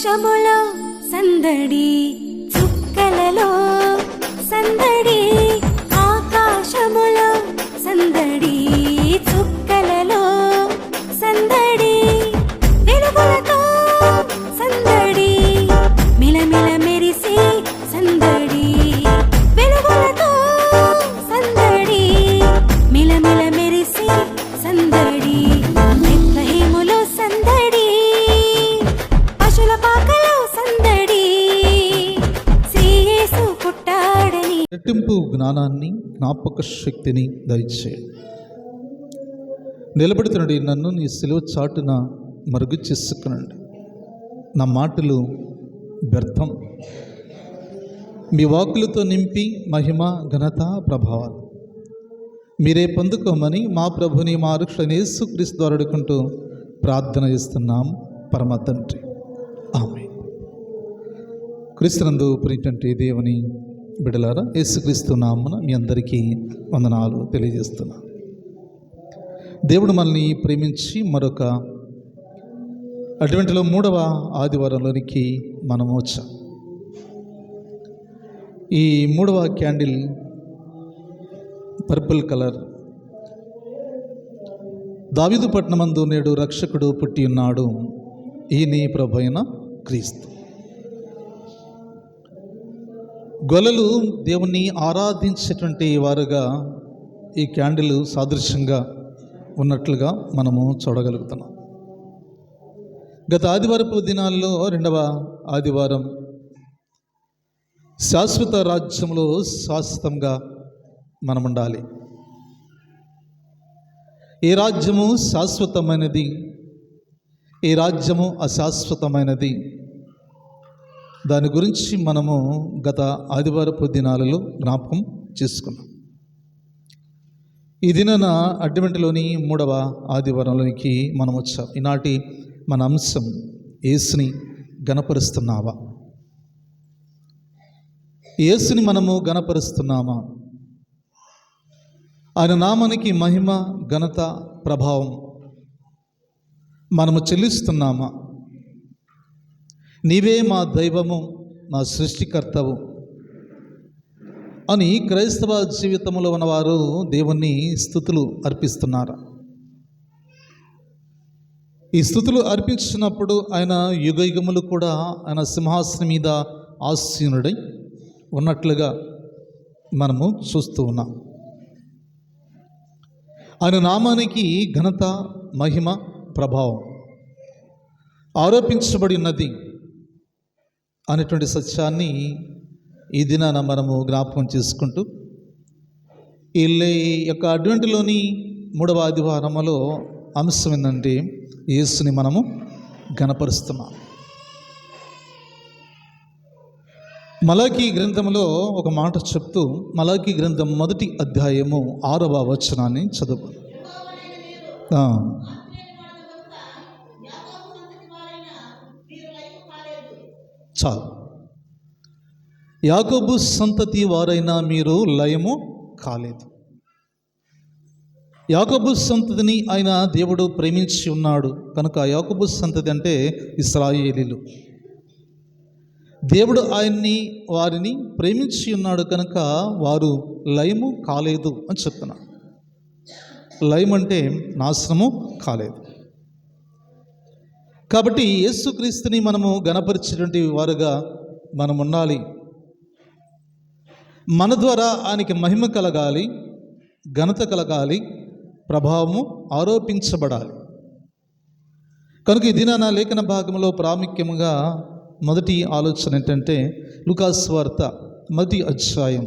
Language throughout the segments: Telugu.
ఆకాశములో సందడి, చుక్కలలో సందడి, ఆకాశములో సందడి, చుక్కలలో సందడి, వెలుగులతో సందడి, మిలమిల మెరిసే సందడి, వెలుగులతో సందడి, మిలమిల మెరిసే సందడి, బెత్లెహేములో సందడి, పశుల పాకలో సందడి, శ్రీ యేసు పుట్టాడని. రెట్టింపు జ్ఞానాన్ని, జ్ఞాపక శక్తిని దయచేయి. నిలబడుతున్నది నన్ను నీ సిలువ చాటున మరుగు చేసుకునండి. నా మాటలు వ్యర్థం. మీ వాక్కులతో నింపి మహిమ, ఘనత, ప్రభావాలు మీరే పొందుకోమని మా ప్రభుని, మా రక్షణ యేసుక్రీస్తు ద్వారా అడుగుకుంటూ ప్రార్థన చేస్తున్నాం పరమ తండ్రి. ఆమేన్. క్రీస్తునందు ప్రియమైనటువంటి దేవుని బిడ్డలారా, యేసుక్రీస్తు నామమున మీ అందరికీ వందనాలు తెలియజేస్తున్నా. దేవుడు మనల్ని ప్రేమించి మరొక అడ్వెంట్లో 3వ ఆదివారంలోనికి మనం వచ్చాం. ఈ 3వ క్యాండిల్ పర్పుల్ కలర్. దావీదు పట్టణమందు నేడు రక్షకుడు పుట్టి ఉన్నాడు, ఈయన ప్రభు అయిన క్రీస్తు. గొల్లలు దేవుణ్ణి ఆరాధించేటువంటి వారుగా ఈ క్యాండిల్ సాదృశ్యంగా ఉన్నట్లుగా మనము చూడగలుగుతున్నాం. గత ఆదివారపు దినాల్లో 2వ ఆదివారం శాశ్వత రాజ్యంలో శాశ్వతంగా మనం ఉండాలి. ఏ రాజ్యము శాశ్వతమైనది, ఏ రాజ్యము అశాశ్వతమైనది, దాని గురించి మనము గత ఆదివారపు దినాలలో జ్ఞాపకం చేసుకున్నాం. ఈ దినాన అడ్వెంట్లోని 3వ ఆదివారంలోనికి మనం వచ్చాం. ఈనాటి మన అంశం, యేసుని గణపరుస్తున్నావా? యేసుని మనము గణపరుస్తున్నామా? ఆయన నామానికి మహిమ, ఘనత, ప్రభావం మనము చెల్లిస్తున్నామా? నీవే మా దైవము, మా సృష్టికర్తవు అని క్రైస్తవ జీవితంలో ఉన్నవారు దేవుణ్ణి స్తుతులు అర్పిస్తున్నారు. ఈ స్తుతులు అర్పించినప్పుడు ఆయన యుగయుగములు కూడా ఆయన సింహాసనం మీద ఆసీనుడై ఉన్నట్లుగా మనము చూస్తూ ఉన్నాం. ఆయన నామానికి ఘనత, మహిమ, ప్రభావం ఆరోపించబడి ఉన్నది అనేటువంటి సత్యాన్ని ఈ దినాన మనము జ్ఞాపకం చేసుకుంటూ ఈ యొక్క అడ్వెంట్లోని 3వ ఆదివారంలో అంశం ఏంటంటే యేసుని మనము గణపరుస్తున్నాం. మలాకీ గ్రంథంలో ఒక మాట చెప్తూ మలాకీ గ్రంథం 1వ అధ్యాయము 6వ వచనాన్ని చదువు. చాలు. యాకోబు సంతతి వారైనా మీరు లయము కాలేదు. యాకోబు సంతతిని ఆయన దేవుడు ప్రేమించి ఉన్నాడు కనుక యాకోబు సంతతి అంటే ఇశ్రాయేలీలు. దేవుడు వారిని ప్రేమించి ఉన్నాడు కనుక వారు లయము కాలేదు అని చెప్తున్నాడు. లయం అంటే నాశనము కాలేదు. కాబట్టి యేసుక్రీస్తుని మనము గణపరిచేటువంటి వారుగా మనం ఉండాలి. మన ద్వారా ఆయనకి మహిమ కలగాలి, ఘనత కలగాలి, ప్రభావము ఆరోపించబడాలి. కనుక ఈ దినాన లేఖన భాగంలో ప్రాముఖ్యంగా మొదటి ఆలోచన ఏంటంటే లూకాసు వార్త 1వ అధ్యాయం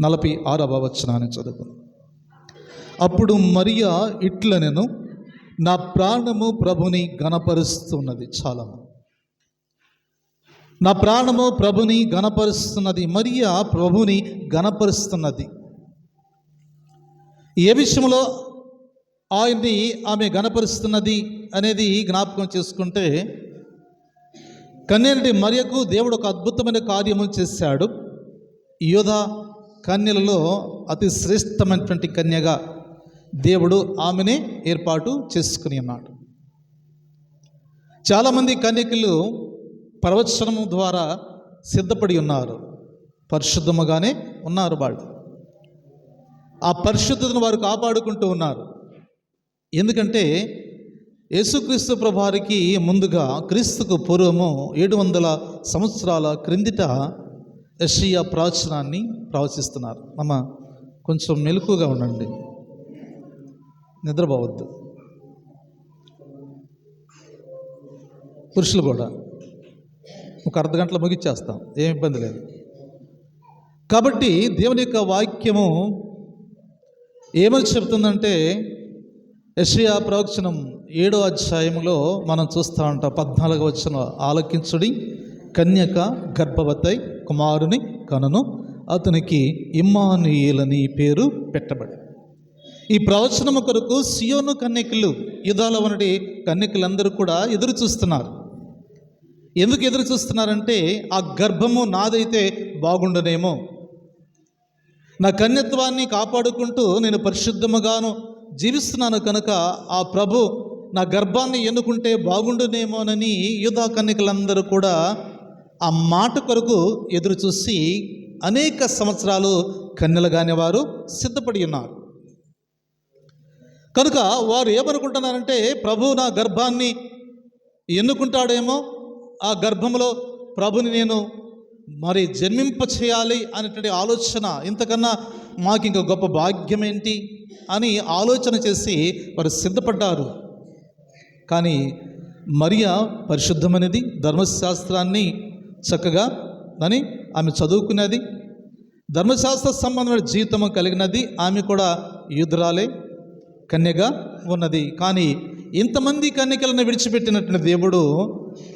46వ వచనాన్ని చదువు. అప్పుడు మరియా ఇట్లనెను, నా ప్రాణము ప్రభుని గణపరుస్తున్నది. చాలా, నా ప్రాణము ప్రభుని గణపరుస్తున్నది. మరియా ప్రభుని గణపరుస్తున్నది. ఏ విషయంలో ఆయన్ని ఆమె గణపరుస్తున్నది అనేది జ్ఞాపకం చేసుకుంటే, కన్యనటి మరియకు దేవుడు ఒక అద్భుతమైన కార్యము చేశాడు. యోధా కన్యలలో అతి శ్రేష్టమైనటువంటి కన్యగా దేవుడు ఆమెనే ఏర్పాటు చేసుకుని ఉన్నాడు. చాలామంది కన్యకలు ప్రవచనము ద్వారా సిద్ధపడి ఉన్నారు, పరిశుద్ధముగానే ఉన్నారు. వాళ్ళు ఆ పరిశుద్ధతను వారు కాపాడుకుంటూ ఉన్నారు. ఎందుకంటే యేసుక్రీస్తు ప్రభువారికి ముందుగా క్రీస్తుకు పూర్వము 700 సంవత్సరాల క్రిందిట యెషయా ప్రవచనాన్ని ప్రవచిస్తున్నారు. అమ్మ కొంచెం మెలకుగా ఉండండి, నిద్రపోవద్దు. పురుషులు కూడా ఒక అర్ధ గంటలో ముగిచ్చేస్తాం, ఏం ఇబ్బంది లేదు. కాబట్టి దేవుని యొక్క వాక్యము ఏమని చెబుతుందంటే, యెషయా ప్రవచనం 7వ అధ్యాయంలో మనం చూస్తూ ఉంటాం. 14వ వచనం, ఆలకించుడి, కన్యక గర్భవతై కుమారుని కనును, అతనికి ఇమ్మానుయేలని పేరు పెట్టబడి. ఈ ప్రవచనము కొరకు సియోను కన్యకలు, యూదాలో ఉన్నటి కన్యకలందరూ కూడా ఎదురు చూస్తున్నారు. ఎందుకు ఎదురు చూస్తున్నారంటే, ఆ గర్భము నాదైతే బాగుండనేమో, నా కన్యత్వాన్ని కాపాడుకుంటూ నేను పరిశుద్ధముగాను జీవిస్తున్నాను కనుక ఆ ప్రభు నా గర్భాన్ని ఎన్నుకుంటే బాగుండునేమోనని యూదా కన్యకలందరూ కూడా ఆ మాట కొరకు ఎదురు చూసి అనేక సంవత్సరాలు కన్యలుగానే వారు సిద్ధపడి ఉన్నారు. కనుక వారు ఏమనుకుంటున్నారంటే, ప్రభు నా గర్భాన్ని ఎన్నుకుంటాడేమో, ఆ గర్భంలో ప్రభుని నేను మరి జన్మింప చేయాలి అనేటువంటి ఆలోచన, ఇంతకన్నా మాకు ఇంకా గొప్ప భాగ్యం ఏంటి అని ఆలోచన చేసి వారు సిద్ధపడ్డారు. కానీ మరియా పరిశుద్ధమైనది, ధర్మశాస్త్రాన్ని చక్కగా అని ఆమె చదువుకున్నది, ధర్మశాస్త్ర సంబంధమైన జీవితం కలిగినది, ఆమె కూడా యూదురాలే, కన్యగా ఉన్నది. కానీ ఇంతమంది కన్యకలను విడిచిపెట్టినటువంటి దేవుడు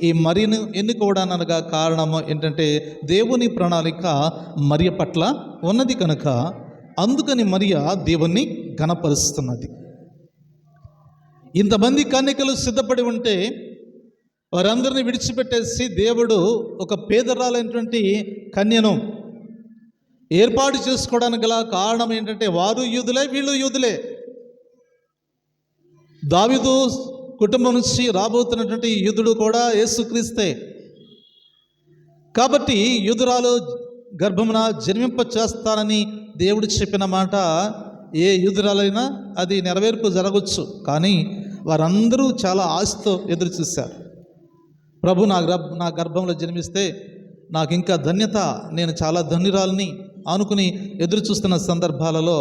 ఈ మరియను ఎన్నుకోవడానగా కారణము ఏంటంటే, దేవుని ప్రణాళిక మరియ పట్ల ఉన్నది కనుక అందుకని మరియ దేవుణ్ణి ఘనపరుస్తున్నది. ఇంతమంది కన్యకలు సిద్ధపడి ఉంటే వారందరిని విడిచిపెట్టేసి దేవుడు ఒక పేదరాలైనటువంటి కన్యను ఏర్పాటు చేసుకోవడానికి గల కారణం ఏంటంటే, వారు యూదులే, వీళ్ళు యూదులే. దావీదు కుటుంబం నుంచి రాబోతున్నటువంటి యూదుడు కూడా యేసుక్రీస్తే. కాబట్టి యూదురాలు గర్భమున జన్మింప చేస్తానని దేవుడు చెప్పిన మాట ఏ యూదురాలైనా అది నెరవేర్పు జరగవచ్చు. కానీ వారందరూ చాలా ఆశతో ఎదురు చూశారు. ప్రభు నా గర్భంలో జన్మిస్తే నాకు ఇంకా ధన్యత, నేను చాలా ధన్యురాలని అనుకుని ఎదురు చూస్తున్న సందర్భాలలో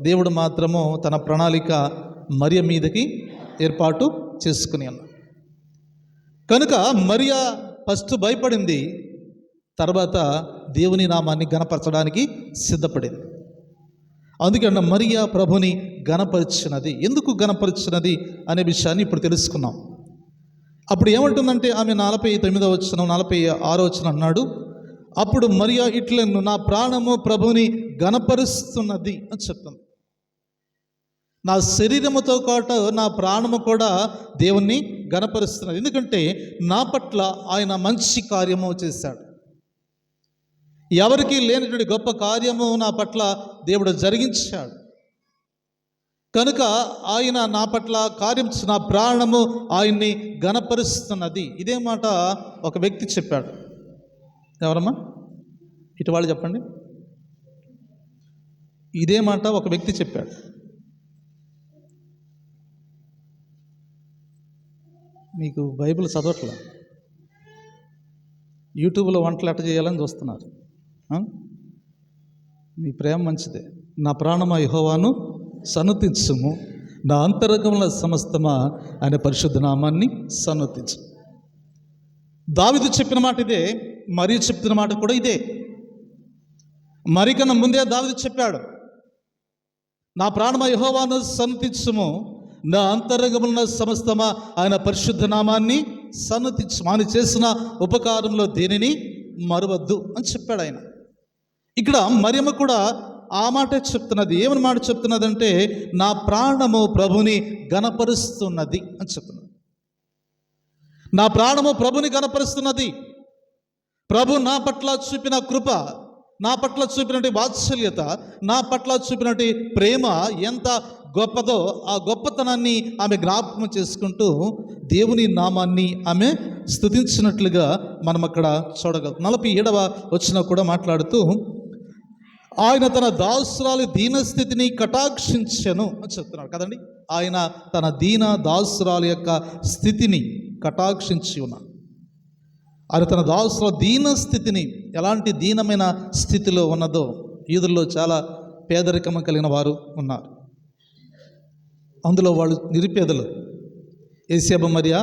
దేవుడు మాత్రము తన ప్రణాళిక మరియ మీదకి ఏర్పాటు చేసుకుని ఉన్నాడు. కనుక మరియా ఫస్ట్ భయపడింది, తర్వాత దేవుని నామాన్ని గణపరచడానికి సిద్ధపడింది. అందుకని మరియా ప్రభుని గణపరిచినది. ఎందుకు గణపరిచినది అనే విషయాన్ని ఇప్పుడు తెలుసుకున్నాం. అప్పుడు ఏమంటుందంటే, ఆమె 49వ వచనం 46వ వచనం అన్నాడు, అప్పుడు మరియా ఇట్లను, నా ప్రాణము ప్రభుని గణపరుస్తున్నది అని చెప్తుంది. నా శరీరముతో పాటు నా ప్రాణము కూడా దేవుణ్ణి గణపరుస్తున్నది. ఎందుకంటే నా పట్ల ఆయన మంచి కార్యము చేశాడు. ఎవరికి లేనటువంటి గొప్ప కార్యము నా పట్ల దేవుడు జరిగించాడు. కనుక ఆయన నా పట్ల కార్యం, నా ప్రాణము ఆయన్ని గణపరుస్తున్నది. ఇదే మాట ఒక వ్యక్తి చెప్పాడు. ఎవరమ్మా? ఇటు వాళ్ళు చెప్పండి. ఇదే మాట ఒక వ్యక్తి చెప్పాడు. మీకు బైబిల్ చదవట్లా, యూట్యూబ్లో వంటలు ఎట్ట చేయాలని చూస్తున్నారు. మీ ప్రేమ మంచిదే. నా ప్రాణమా యెహోవాను సన్నతించుము, నా అంతరంగముల సమస్తమా ఆయన పరిశుద్ధ నామాన్ని సన్నతించు. దావీదు చెప్పిన మాట ఇదే, మరియ చెప్తున్న మాట కూడా ఇదే. మరి కన్నా ముందే దావీదు చెప్పాడు, నా ప్రాణమా యెహోవాను సన్నతించుము, నా అంతరంగముల సమస్తమా ఆయన పరిశుద్ధ నామాన్ని సన్నతించు, ఆయన చేసిన ఉపకారంలో దేనిని మరువద్దు అని చెప్పాడు ఆయన. ఇక్కడ మరియమ్మ కూడా ఆ మాటే చెప్తున్నది. ఏమని మాట చెప్తున్నదంటే, నా ప్రాణము ప్రభుని గణపరుస్తున్నది అని చెప్తున్నది. నా ప్రాణము ప్రభుని గణపరుస్తున్నది. ప్రభు నా పట్ల చూపిన కృప, నా పట్ల చూపినటువంటి వాత్సల్యత, నా పట్ల చూపినటువంటి ప్రేమ ఎంత గొప్పదో ఆ గొప్పతనాన్ని ఆమె జ్ఞాపకం చేసుకుంటూ దేవుని నామాన్ని ఆమె స్తుతించినట్లుగా మనం అక్కడ చూడగలం. 47వ వచనం కూడా మాట్లాడుతూ ఆయన తన దాసురాలి దీనస్థితిని కటాక్షించెను అని చెప్తున్నాడు కదండి. ఆయన తన దాసురాలి యొక్క స్థితిని కటాక్షించి ఉన్నాడు. ఆయన తన దాసుల దీనస్థితిని, ఎలాంటి దీనమైన స్థితిలో ఉన్నదో, యూదుల్లో చాలా పేదరికం కలిగిన వారు ఉన్నారు. అందులో వాళ్ళు నిరుపేదలు. యేసేబు మరియ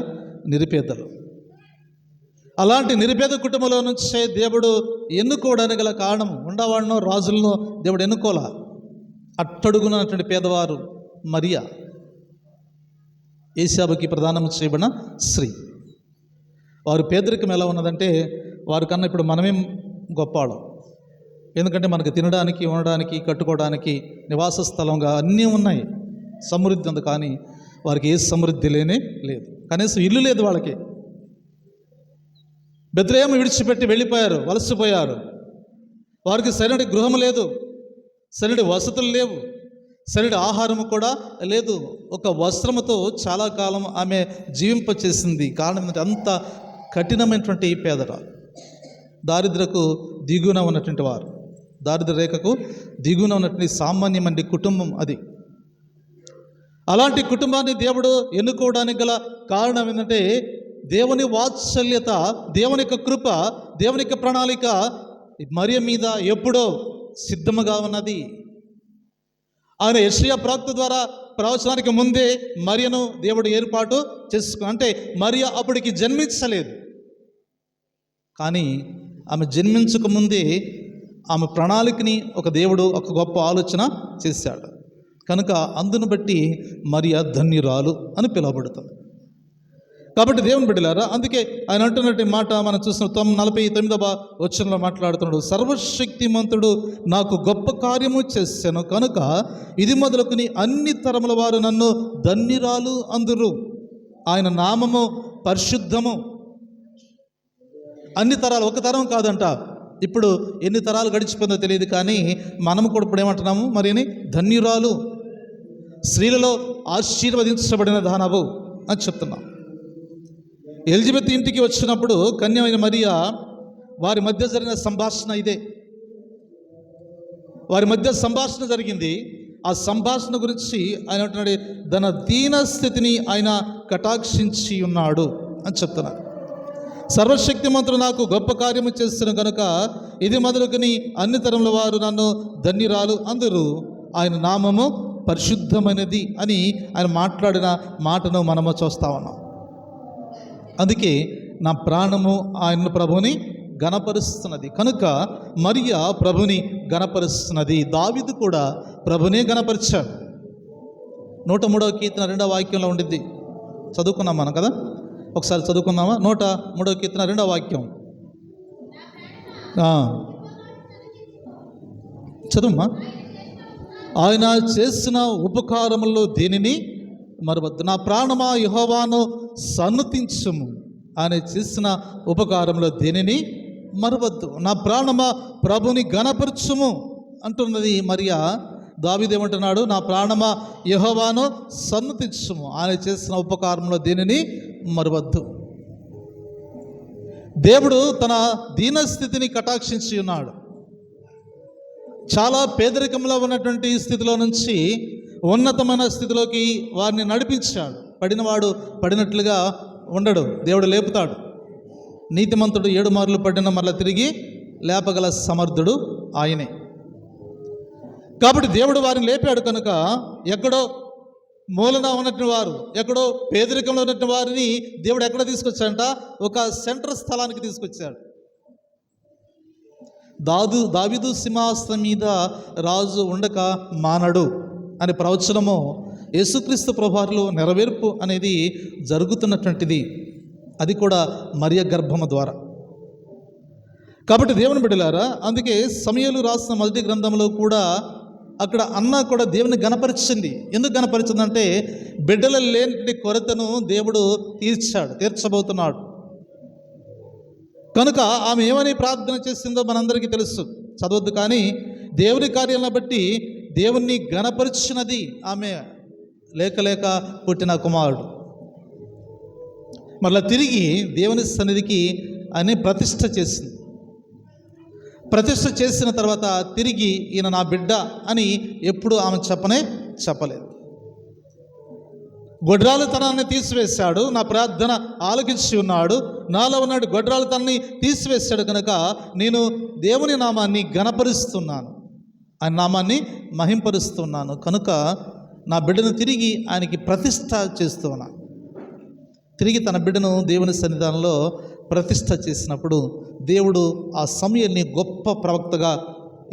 నిరుపేదలు. అలాంటి నిరుపేద కుటుంబంలో నుంచే దేవుడు ఎన్నుకోవడానికి గల కారణం, ఉండవాళ్ళనో రాజులను దేవుడు ఎన్నుకోలా. అట్టడుగునటువంటి పేదవారు మరియ, యేసేబుకి ప్రదానం చేయబడిన స్త్రీ. వారి పేదరికం ఎలా ఉన్నదంటే, వారికన్నా ఇప్పుడు మనమేం గొప్పవాళ్ళం. ఎందుకంటే మనకు తినడానికి, ఉండడానికి, కట్టుకోవడానికి నివాస స్థలంగా అన్నీ ఉన్నాయి, సమృద్ధి ఉంది. కానీ వారికి ఏ సమృద్ధి లేనే లేదు. కనీసం ఇల్లు లేదు వాళ్ళకి. బెత్లెహేము విడిచిపెట్టి వెళ్ళిపోయారు, వలసపోయారు. వారికి సరైన గృహం లేదు, సరైన వసతులు లేవు, సరైన ఆహారం కూడా లేదు. ఒక వస్త్రముతో చాలా కాలం ఆమె జీవింపచేసింది. కారణం ఏంటంటే అంత కఠినమైనటువంటి పేదరాలు, దారిద్రకు దిగువన ఉన్నటువంటి వారు, దారిద్ర రేఖకు దిగువన ఉన్నటువంటి సామాన్యమైన కుటుంబం అది. అలాంటి కుటుంబాన్ని దేవుడు ఎన్నుకోవడానికి గల కారణం ఏంటంటే, దేవుని వాత్సల్యత, దేవుని యొక్క కృప, దేవుని యొక్క ప్రణాళిక మరియ మీద ఎప్పుడో సిద్ధముగా ఉన్నది. ఆయన యెషయా ప్రవక్త ద్వారా ప్రవచనానికి ముందే మరియను దేవుడు ఏర్పాటు అంటే మరియ అప్పటికి జన్మించలేదు. కానీ ఆమె జన్మించక ముందే ఆమె ప్రణాళికని ఒక దేవుడు ఒక గొప్ప ఆలోచన చేశాడు. కనుక అందును బట్టి మరియ ధన్యురాలు అని పిలువబడుతుంది. కాబట్టి దేవుని బిడ్డలారా, అందుకే ఆయన అంటున్నట్టు మాట మనం చూసిన 49వ వచనంలో మాట్లాడుతున్నాడు. సర్వశక్తిమంతుడు నాకు గొప్ప కార్యము చేశాను కనుక ఇది మొదలుకుని అన్ని తరముల వారు నన్ను ధన్యురాలు అందురు. ఆయన నామము పరిశుద్ధము. అన్ని తరాలు, ఒక తరం కాదంట. ఇప్పుడు ఎన్ని తరాలు గడిచిపోయిందో తెలియదు, కానీ మనము కూడా ఇప్పుడు ఏమంటున్నాము, మరి ధన్యురాలు, స్త్రీలలో ఆశీర్వదించబడిన దానవు అని చెప్తున్నాం. ఎలిజబెత్ ఇంటికి వచ్చినప్పుడు కన్యమైన మరియ, వారి మధ్య జరిగిన సంభాషణ ఇదే. వారి మధ్య సంభాషణ జరిగింది. ఆ సంభాషణ గురించి ఆయన అంటున్నాడు, తన దీన స్థితిని ఆయన కటాక్షించి ఉన్నాడు అని చెప్తున్నారు. సర్వశక్తిమంతుడు నాకు గొప్ప కార్యము చేస్తున్న కనుక ఇది మొదలుకొని అన్ని తరముల వారు నన్ను ధన్యురాలు అందరూ. ఆయన నామము పరిశుద్ధమైనది అని ఆయన మాట్లాడిన మాటను మనము చూస్తా ఉన్నాం. అందుకే నా ప్రాణము ఆయన ప్రభుని గణపరుస్తున్నది. కనుక మరియ ప్రభుని గణపరుస్తున్నది. దావీదు కూడా ప్రభునే గణపరిచాడు. 103వ కీర్తన 2వ వాక్యంలో ఉండిద్ది, చదువుకున్నాం మనం కదా. ఒకసారి చదువుకుందామా? 103వ కీర్తన 2వ వాక్యం చదువుమా. ఆయన చేసిన ఉపకారముల్లో దేనిని మరవద్దు. నా ప్రాణమా యెహోవాను సన్నతించుము. ఆయన చేసిన ఉపకారంలో దేనిని మరవద్దు. నా ప్రాణమా ప్రభుని గణపరచుము అంటున్నది మరియా. దావీదు ఏమంటున్నాడు? నా ప్రాణమా యెహోవాను సన్నతించుము. ఆయన చేసిన ఉపకారంలో దేనిని మరవద్దు. దేవుడు తన దీనస్థితిని కటాక్షించి ఉన్నాడు. చాలా పేదరికంలో ఉన్నటువంటి స్థితిలో నుంచి ఉన్నతమైన స్థితిలోకి వారిని నడిపించాడు. పడినవాడు పడినట్లుగా ఉండడు, దేవుడు లేపుతాడు. నీతిమంతుడు 7 మార్లు పడిన మరలా తిరిగి లేపగల సమర్థుడు ఆయనే. కాబట్టి దేవుడు వారిని లేపాడు. కనుక ఎక్కడో మూలన ఉన్నటువంటి వారు, ఎక్కడో పేదరికంలో ఉన్నటువంటి వారిని దేవుడు ఎక్కడ తీసుకొచ్చాడంట? ఒక సెంటర్ స్థలానికి తీసుకొచ్చాడు. దావీదు సింహాసనం మీద రాజు ఉండక మానడు అనే ప్రవచనము యేసుక్రీస్తు ప్రభువారిలో నెరవేర్పు అనేది జరుగుతున్నటువంటిది. అది కూడా మరియ గర్భము ద్వారా. కాబట్టి దేవుని బిడ్డలారా, అందుకే సమూయేలు రాసిన మొదటి గ్రంథంలో కూడా అక్కడ అన్న కూడా దేవుని గణపరిచింది. ఎందుకు గణపరిచిందంటే బిడ్డలు లేని కొరతను దేవుడు తీర్చబోతున్నాడు. కనుక ఆమె ఏమని ప్రార్థన చేసిందో మనందరికీ తెలుసు, చదవద్దు. కానీ దేవుని కార్యాలను బట్టి దేవుణ్ణి గణపరిచినది ఆమె. లేక పుట్టిన కుమారుడు. మరలా తిరిగి దేవుని సన్నిధికి ఆయన ప్రతిష్ఠ చేసింది. ప్రతిష్ఠ చేసిన తర్వాత తిరిగి ఈయన నా బిడ్డ అని ఎప్పుడు ఆమె చెప్పలేదు. గొడ్రాలుతనాన్ని తీసివేశాడు, నా ప్రార్థన ఆలకించి ఉన్నాడు, నాలో ఉన్నాడు గొడ్రాలుతనాన్ని తీసివేశాడు కనుక నేను దేవుని నామాన్ని ఘనపరుస్తున్నాను, ఆయన నామాన్ని మహింపరుస్తున్నాను కనుక నా బిడ్డను తిరిగి ఆయనకి ప్రతిష్ఠ చేస్తున్నాను. తిరిగి తన బిడ్డను దేవుని సన్నిధానంలో ప్రతిష్ఠ చేసినప్పుడు దేవుడు ఆ సమయాన్ని గొప్ప ప్రవక్తగా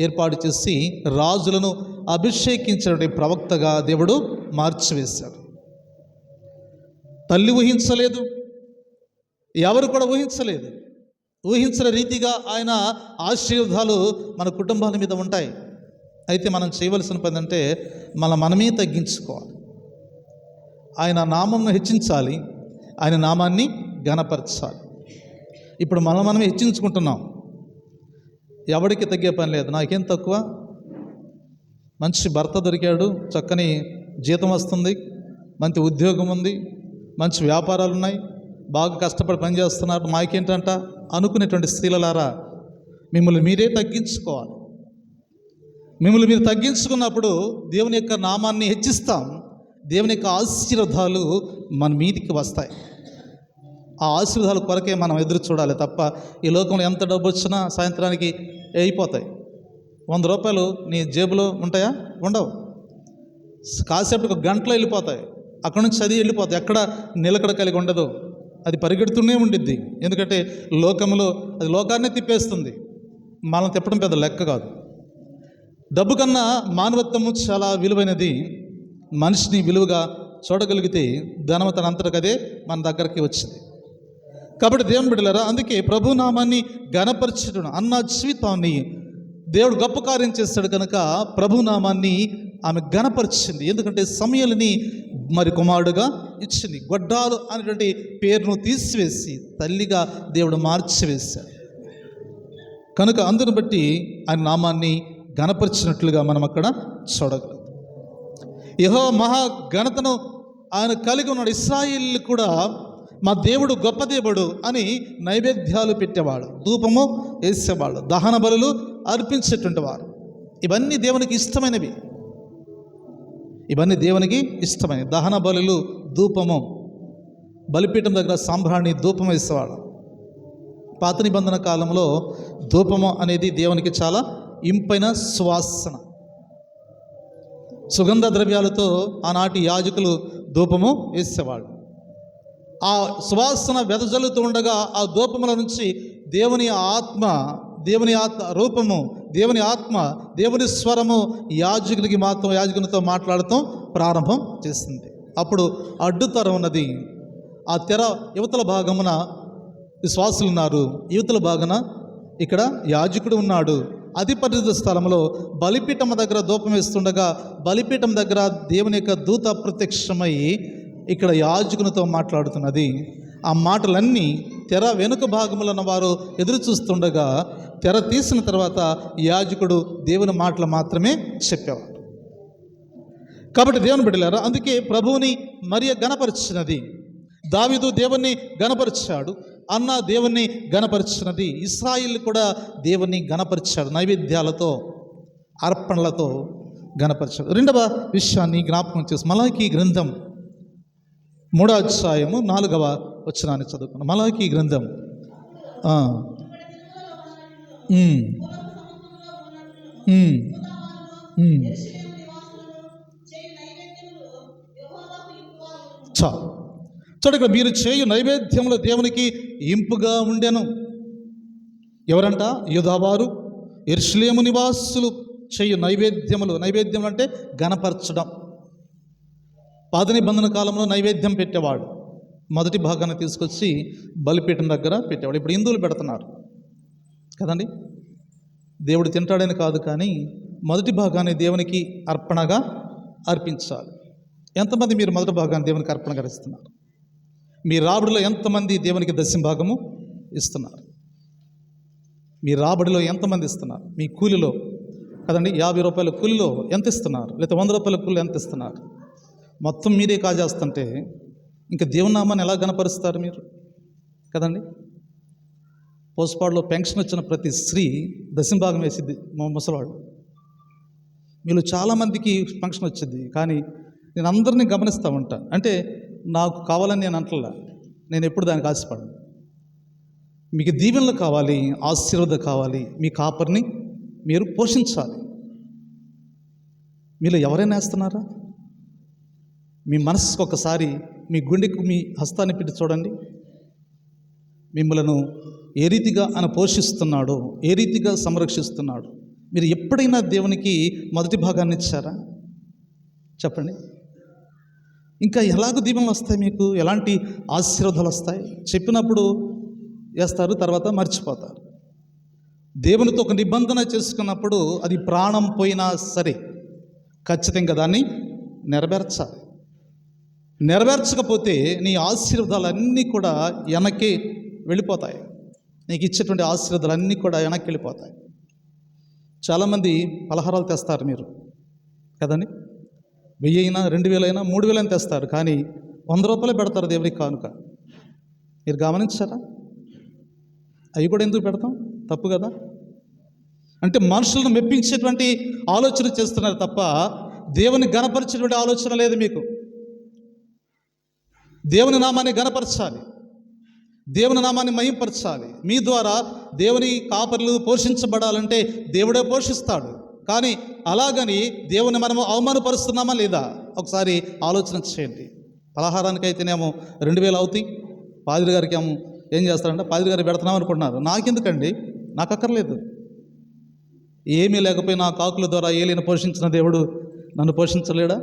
ఏర్పాటు చేసి రాజులను అభిషేకించిన ప్రవక్తగా దేవుడు మార్చివేశాడు. తల్లి ఊహించలేదు, ఎవరు కూడా ఊహించలేదు. ఊహించిన రీతిగా ఆయన ఆశీర్వాదాలు మన కుటుంబాల మీద ఉంటాయి. అయితే మనం చేయవలసిన పని అంటే మనమే తగ్గించుకోవాలి, ఆయన నామంను హెచ్చించాలి, ఆయన నామాన్ని ఘనపరచాలి. ఇప్పుడు మనమే హెచ్చించుకుంటున్నాం, ఎవరికి తగ్గే పని లేదు. నాకేం తక్కువ, మంచి భర్త దొరికాడు, చక్కని జీతం వస్తుంది, మంచి ఉద్యోగం ఉంది, మంచి వ్యాపారాలు ఉన్నాయి, బాగా కష్టపడి పనిచేస్తున్నారు, మాకేంటంట అనుకునేటువంటి స్త్రీలారా మిమ్మల్ని మీరే తగ్గించుకోవాలి. మిమ్మల్ని మీరు తగ్గించుకున్నప్పుడు దేవుని యొక్క నామాన్ని హెచ్చిస్తాం, దేవుని యొక్క ఆశీర్వాదాలు మన మీదికి వస్తాయి. ఆ ఆశీర్వాదాల కొరకే మనం ఎదురు చూడాలి తప్ప ఈ లోకంలో ఎంత డబ్బు వచ్చినా సాయంత్రానికి అయిపోతాయి. 100 రూపాయలు నీ జేబులో ఉంటాయా? ఉండవు. కాసేపు ఒక గంటలో వెళ్ళిపోతాయి, అక్కడ నుంచి అది వెళ్ళిపోతాయి, ఎక్కడ నిలకడ కలిగి ఉండదు, అది పరిగెడుతూనే ఉండిద్ది. ఎందుకంటే లోకంలో అది లోకాన్నే తిప్పేస్తుంది, మనం తిప్పడం పెద్ద లెక్క కాదు. డబ్బు కన్నా మానవత్వము చాలా విలువైనది. మనిషిని విలువగా చూడగలిగితే ధనం తనంతటకదే మన దగ్గరికి వచ్చింది. కాబట్టి దేవుని బిడ్డలారా, అందుకే ప్రభునామాన్ని ఘనపరచడం అన్న జీవితాన్ని దేవుడు గొప్ప కార్యం చేస్తాడు కనుక ప్రభునామాన్ని ఆమె ఘనపరిచింది. ఎందుకంటే సమయలని మరి కుమారుడుగా ఇచ్చింది. గొడ్డాలు అనేటువంటి పేరును తీసివేసి తల్లిగా దేవుడు మార్చివేశాడు కనుక అందును బట్టి ఆయన నామాన్ని ఘనపరిచినట్లుగా మనం అక్కడ చూడగలం. యెహోవా మహా ఘనతను ఆయన కలిగి ఉన్నాడు. ఇశ్రాయేలు కూడా మా దేవుడు గొప్ప దేవుడు అని నైవేద్యాలు పెట్టేవాడు, ధూపము వేసేవాడు, దహన బలులు అర్పించేటువంటి వారు. ఇవన్నీ దేవునికి ఇష్టమైనవి, ఇవన్నీ దేవునికి ఇష్టమైనవి. దహన బలులు, ధూపము, బలిపీఠం దగ్గర సాంబ్రాణి ధూపం వేసేవాడు. పాత నిబంధన కాలంలో ధూపము అనేది దేవునికి చాలా ఇంపైన సువాసన. సుగంధ ద్రవ్యాలతో ఆనాటి యాజకులు ధూపము వేసేవాళ్ళు. ఆ సువాసన వెదజల్లుతూ ఉండగా ఆ ధూపముల నుంచి దేవుని ఆత్మ రూపము, దేవుని ఆత్మ, దేవుని స్వరము యాజకునితో మాట్లాడటం ప్రారంభం చేసింది. అప్పుడు అడ్డుతర ఉన్నది. ఆ తెర యువతల భాగమున విశ్వాసులు ఉన్నారు, యువతల భాగన ఇక్కడ యాజకుడు ఉన్నాడు. అతి పరిశుద్ధ స్థలంలో బలిపీఠం దగ్గర ధూపం వేస్తుండగా బలిపీఠం దగ్గర దేవుని యొక్క దూత ప్రత్యక్షమై ఇక్కడ యాజకునితో మాట్లాడుతున్నది. ఆ మాటలన్నీ తెర వెనుక భాగంలో ఉన్న వారు ఎదురు చూస్తుండగా తెర తీసిన తర్వాత యాజకుడు దేవుని మాటలు మాత్రమే చెప్పేవాడు. కాబట్టి దేవుని బిడ్డలారా, అందుకే ప్రభువుని మరియ గణపరిచినది. దావీదు దేవుణ్ణి గణపరిచాడు, అన్న దేవుణ్ణి గణపరిచినది. ఇశ్రాయేలు కూడా దేవుణ్ణి గణపరిచాడు, నైవేద్యాలతో అర్పణలతో గణపరిచాడు. రెండవ విషయాన్ని జ్ఞాపకం చేసి మలాకీ గ్రంథం 3వ అధ్యాయము 4వ వచనాన్ని చదువుకున్నాం. మలాకీ గ్రంథం చూడక మీరు చేయు నైవేద్యములు దేవునికి ఇంపుగా ఉండెను. ఎవరంట? యూదావారు, యెరూషలేము నివాసులు చేయు నైవేద్యములు అంటే గణపరచడం. పాత నిబంధన కాలంలో నైవేద్యం పెట్టేవాడు, మొదటి భాగాన్ని తీసుకొచ్చి బలిపీఠం దగ్గర పెట్టేవాడు. ఇప్పుడు హిందువులు పెడుతున్నారు కదండి, దేవుడు తింటాడని కాదు, కానీ మొదటి భాగాన్ని దేవునికి అర్పణగా అర్పించాలి. ఎంతమంది మీరు మొదటి భాగాన్ని దేవునికి అర్పణగా ఇస్తున్నారు? మీ రాబడిలో ఎంతమంది దేవునికి దశంభాగము ఇస్తున్నారు? మీ రాబడిలో ఎంతమంది ఇస్తున్నారు? మీ కూలిలో కదండి, 50 రూపాయల కూలిలో ఎంత ఇస్తున్నారు? లేదా 100 రూపాయల కూలిలో ఎంత ఇస్తున్నారు? మొత్తం మీరే కాజేస్తుంటే ఇంకా దేవుని నామాన్ని ఎలా గణపరుస్తారు మీరు కదండి? పోస్ట్పాడ్లో పెన్షన్ వచ్చిన ప్రతి స్త్రీ దశంభాగం వేసిద్ది మా ముసలివాడు. మీలో చాలామందికి ఫంక్షన్ వచ్చింది, కానీ నేను అందరినీ గమనిస్తూ ఉంటాను. అంటే నాకు కావాలని నేను అంటలా, నేను ఎప్పుడు దానికి ఆశపడను. మీకు దీవెనలు కావాలి, ఆశీర్వాదం కావాలి, మీ కాపరిని మీరు పోషించాలి. మీలో ఎవరైనా వేస్తున్నారా? మీ మనసుకు ఒకసారి మీ గుండెకు మీ హస్తాన్ని పెట్టి చూడండి. మిమ్మలను ఏ రీతిగా ఆయన పోషిస్తున్నాడో, ఏ రీతిగా సంరక్షిస్తున్నాడు. మీరు ఎప్పుడైనా దేవునికి మొదటి భాగాన్ని ఇచ్చారా? చెప్పండి. ఇంకా ఎలాగ దీవెనలు వస్తాయి, మీకు ఎలాంటి ఆశీర్వాదాలు వస్తాయి? చెప్పినప్పుడు వేస్తారు, తర్వాత మర్చిపోతారు. దేవునితో ఒక నిబంధన చేసుకున్నప్పుడు అది ప్రాణం పోయినా సరే ఖచ్చితంగా దాన్ని నెరవేర్చాలి. నెరవేర్చకపోతే నీ ఆశీర్వాదాలన్నీ కూడా వెనక్కి వెళ్ళిపోతాయి. నీకు ఇచ్చేటువంటి ఆశీర్వాదాలన్నీ కూడా వెనక్కి వెళ్ళిపోతాయి. చాలామంది పలహారాలు తెస్తారు మీరు కదండి, 1000 అయినా 2000 అయినా 3000 అయినా తెస్తారు, కానీ 100 రూపాయలు పెడతారు దేవుడికి కానుక. మీరు గమనించారా? అవి కూడా ఎందుకు పెడతాం? తప్పు కదా. అంటే మనుషులను మెప్పించేటువంటి ఆలోచన చేస్తున్నారు తప్ప దేవుని గణపరిచేటువంటి ఆలోచన లేదు మీకు. దేవుని నామాన్ని గణపరచాలి, దేవుని నామాన్ని మహింపరచాలి. మీ ద్వారా దేవుని కాపర్లు పోషించబడాలంటే దేవుడే పోషిస్తాడు. కానీ అలాగని దేవుని మనము అవమానపరుస్తున్నామా లేదా ఒకసారి ఆలోచన చేయండి. పలహారానికి అయితేనేమో 2000 అవుతాయి, పాదిరి గారికి ఏమో ఏం చేస్తారంటే పాదిరి గారు పెడుతున్నాం అనుకుంటున్నారు. నాకెందుకండి? నాకు అక్కర్లేదు. ఏమీ లేకపోయినా కాకుల ద్వారా ఏలిని పోషించిన దేవుడు నన్ను పోషించలేడా?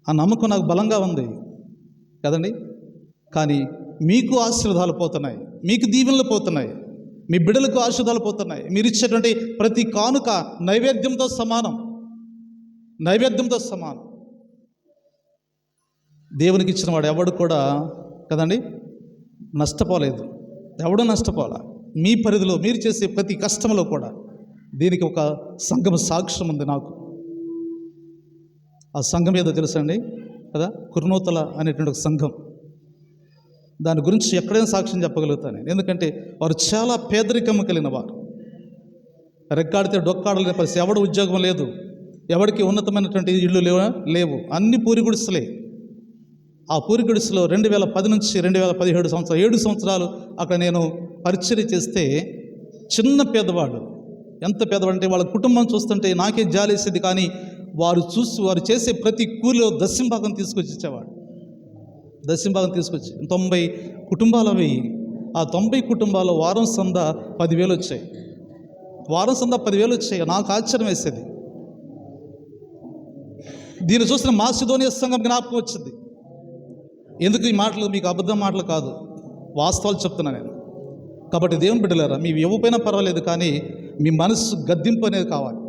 ఆ నమ్మకం నాకు బలంగా ఉంది కదండి. కానీ మీకు ఆశీర్వాదాలు పోతున్నాయి, మీకు దీవెనలు పోతున్నాయి, మీ బిడ్డలకు ఆశీర్వాదాలు పోతున్నాయి. మీరు ఇచ్చేటువంటి ప్రతి కానుక నైవేద్యంతో సమానం, నైవేద్యంతో సమానం. దేవునికి ఇచ్చిన వాడు ఎవడు కూడా కదండి నష్టపోలేదు, ఎవడూ నష్టపోలే. మీ పరిధిలో మీరు చేసే ప్రతి కష్టంలో కూడా దీనికి ఒక సంఘం సాక్ష్యం ఉంది నాకు. ఆ సంఘం ఏదో తెలుసండి కదా, కుర్నూతల అనేటువంటి ఒక సంఘం. దాని గురించి ఎక్కడైనా సాక్ష్యం చెప్పగలుగుతాను. ఎందుకంటే వారు చాలా పేదరికం కలిగిన వారు. రెక్కాడితే డొక్కాడలేని పరిస్థితి. ఎవడు ఉద్యోగం లేదు, ఎవరికి ఉన్నతమైనటువంటి ఇళ్ళు లేవు, అన్ని పూరి గుడిసెలే. ఆ పూరి గుడిసెలో 2010 నుంచి 2017 సంవత్సరాలు 7 సంవత్సరాలు అక్కడ నేను పరిచర్య చేస్తే చిన్న పేదవాడు. ఎంత పేదవాడు అంటే వాళ్ళ కుటుంబం చూస్తుంటే నాకే జాలేసేది. కానీ వారు చేసే ప్రతి కూలిలో దశంభాగం తీసుకొచ్చి ఇచ్చేవాడు. దశంభాగం తీసుకొచ్చి 90 కుటుంబాలు అవి. ఆ 90 కుటుంబాల్లో వారం సంద 10,000 వచ్చాయి. వారం సంద 10,000 వచ్చాయి. నాకు ఆశ్చర్యం వేసేది. దీన్ని చూసిన మాసిదోనియా సంఘం జ్ఞాపకం వచ్చింది. ఎందుకు ఈ మాటలు మీకు అబద్ధం మాటలు కాదు, వాస్తవాలు చెప్తున్నా నేను. కాబట్టి దేవుని బిడ్డలారా, మీ ఇవ్వకపోయినా పర్వాలేదు, కానీ మీ మనస్సు గద్దింపు అనేది కావాలి.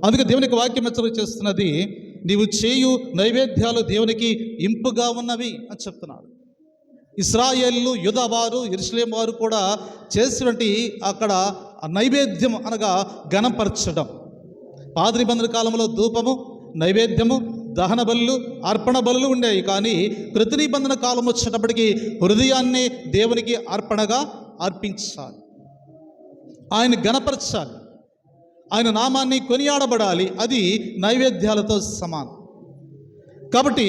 అందుకే దేవునికి వాక్యం హెచ్చరిక చేస్తున్నది, నీవు చేయు నైవేద్యాలు దేవునికి ఇంపుగా ఉన్నవి అని చెప్తున్నాడు. ఇశ్రాయేలు, యూదా వారు, యెరూషలేము వారు కూడా చేసినటువంటి అక్కడ నైవేద్యం అనగా ఘనపరచడం. పాత నిబంధన కాలంలో ధూపము, నైవేద్యము, దహన బలులు, అర్పణ బలులు ఉండేవి. కానీ కృత నిబంధన కాలం వచ్చేటప్పటికి హృదయాన్ని దేవునికి అర్పణగా అర్పించాలి, ఆయన గణపరచాలి, ఆయన నామాన్ని కొనియాడబడాలి. అది నైవేద్యాలతో సమానం. కాబట్టి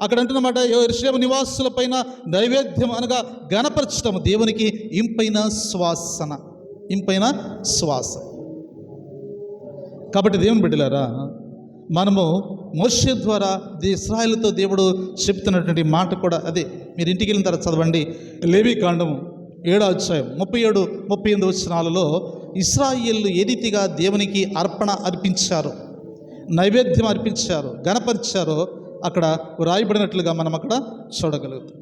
అక్కడ అంటున్నమాట, యెరూషలేము నివాసుల పైన నైవేద్యం అనగా గణపరచడం దేవునికి ఇంపైన శ్వాసన, ఇంపైన శ్వాస. కాబట్టి దేవుని బిడ్డలారా, మనము మోషే ద్వారా ఇశ్రాయేలుతో దేవుడు చెప్తున్నటువంటి మాట కూడా అదే. మీరు ఇంటికి వెళ్ళిన తర్వాత చదవండి, లేవీకాండము 7వ అధ్యాయం 37-38 వచనాలలో ఇశ్రాయేలు ఏ రీతిగా దేవునికి అర్పణ అర్పించారో, నైవేద్యం అర్పించారో, గణపరిచారో అక్కడ వ్రాయబడినట్లుగా మనం అక్కడ చూడగలుగుతాం.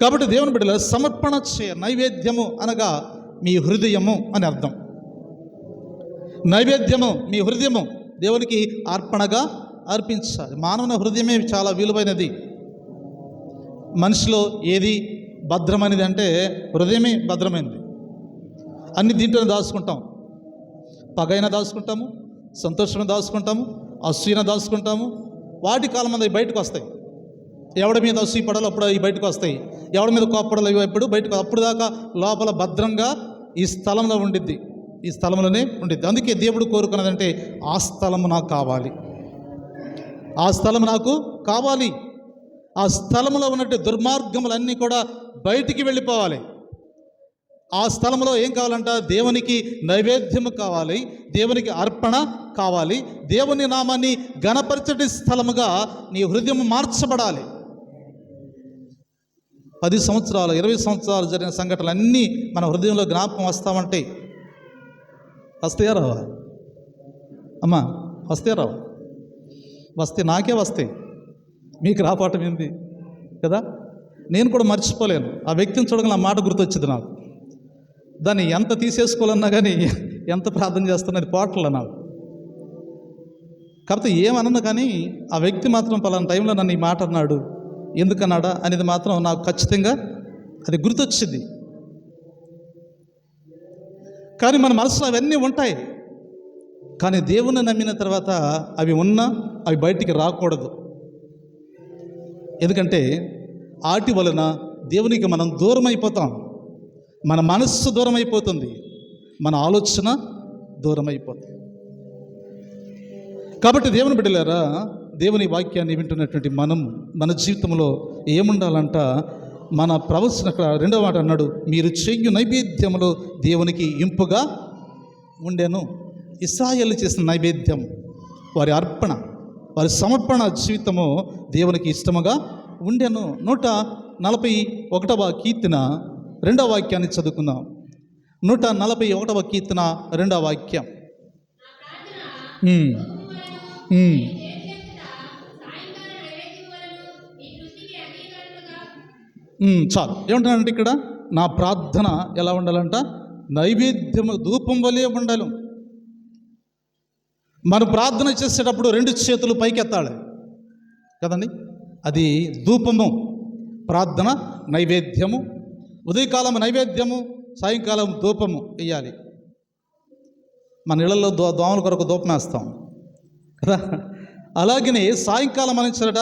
కాబట్టి దేవుని బిడ్డల సమర్పణ నైవేద్యము అనగా మీ హృదయము అని అర్థం. నైవేద్యము మీ హృదయము దేవునికి అర్పణగా అర్పించాలి. మానవుని హృదయమే చాలా విలువైనది. మనిషిలో ఏది భద్రమైనది అంటే హృదయమే భద్రమైనది. అన్ని దీంట్లోనే దాచుకుంటాం. పగైనా దాచుకుంటాము, సంతోషమైన దాచుకుంటాము, అసూయన దాచుకుంటాము, వాటి కాలం మీద అవి బయటకు వస్తాయి. ఎవడి మీద అసూయపడాలో అప్పుడు అవి బయటకు వస్తాయి, ఎవడి మీద కోప్పడాలో అవి ఎప్పుడు బయటకు, అప్పుడు దాకా లోపల భద్రంగా ఈ స్థలంలో ఉండిద్ది, ఈ స్థలంలోనే ఉండిద్ది. అందుకే దేవుడు కోరుకున్నదంటే ఆ స్థలము నాకు కావాలి, ఆ స్థలం నాకు కావాలి. ఆ స్థలంలో ఉన్నట్టు దుర్మార్గములన్నీ కూడా బయటికి వెళ్ళిపోవాలి. ఆ స్థలంలో ఏం కావాలంట? దేవునికి నైవేద్యము కావాలి, దేవునికి అర్పణ కావాలి, దేవుని నామాన్ని ఘనపరచటి స్థలముగా నీ హృదయం మార్చబడాలి. 10 సంవత్సరాలు 20 సంవత్సరాలు జరిగిన సంఘటనలు అన్నీ మన హృదయంలో జ్ఞాపకం వస్తామంటే వస్తాయా రావా అమ్మా? వస్తాయా రావా? వస్తే నాకే వస్తాయి, మీకు రాపాటం ఏంది కదా. నేను కూడా మర్చిపోలేను. ఆ వ్యక్తిని చూడగానే ఆ మాట గుర్తొచ్చింది నాకు. దాన్ని ఎంత తీసేసుకోవాలన్నా కానీ, ఎంత ప్రార్థన చేస్తున్నది పోట్ల నాకు. కాకపోతే ఏమన్నా కానీ ఆ వ్యక్తి మాత్రం పలానా టైంలో నన్ను ఈ మాట అన్నాడు, ఎందుకన్నాడా అనేది మాత్రం నాకు ఖచ్చితంగా అది గుర్తొచ్చింది. కానీ మన మనసులో అవన్నీ ఉంటాయి. కానీ దేవుని నమ్మిన తర్వాత అవి ఉన్నా అవి బయటికి రాకూడదు. ఎందుకంటే వాటి వలన దేవునికి మనం దూరం అయిపోతాం, మన మనస్సు దూరం అయిపోతుంది, మన ఆలోచన దూరం అయిపోతుంది. కాబట్టి దేవుని బిడ్డలారా, దేవుని వాక్యాన్ని వింటున్నటువంటి మనం మన జీవితంలో ఏముండాలంట? మన ప్రవచన 2వ మాట అన్నాడు, మీరు చెయ్యు నైవేద్యములో దేవునికి ఇంపుగా ఉండెను. ఇశ్రాయేలు చేసిన నైవేద్యం, వారి అర్పణ, వారి సమర్పణ జీవితము దేవునికి ఇష్టముగా ఉండెను. 141వ కీర్తన 2వ వాక్యాన్ని చదువుకుందాం. 141వ కీర్తన 2వ వాక్యం. చాలు. ఏమంటున్నాడంటే ఇక్కడ, నా ప్రార్థన ఎలా ఉండాలంట? నైవేద్యము ధూపం వలె ఉండాలి. మనం ప్రార్థన చేసేటప్పుడు 2 చేతులు పైకెత్తాలి కదండి. అది ధూపము, ప్రార్థన నైవేద్యము. ఉదయకాలం నైవేద్యము, సాయంకాలం ధూపము వేయాలి. మన ఇళ్లలో దోమల కొరకు ధూపం వేస్తాం కదా. అలాగనే సాయంకాలం అనేసరట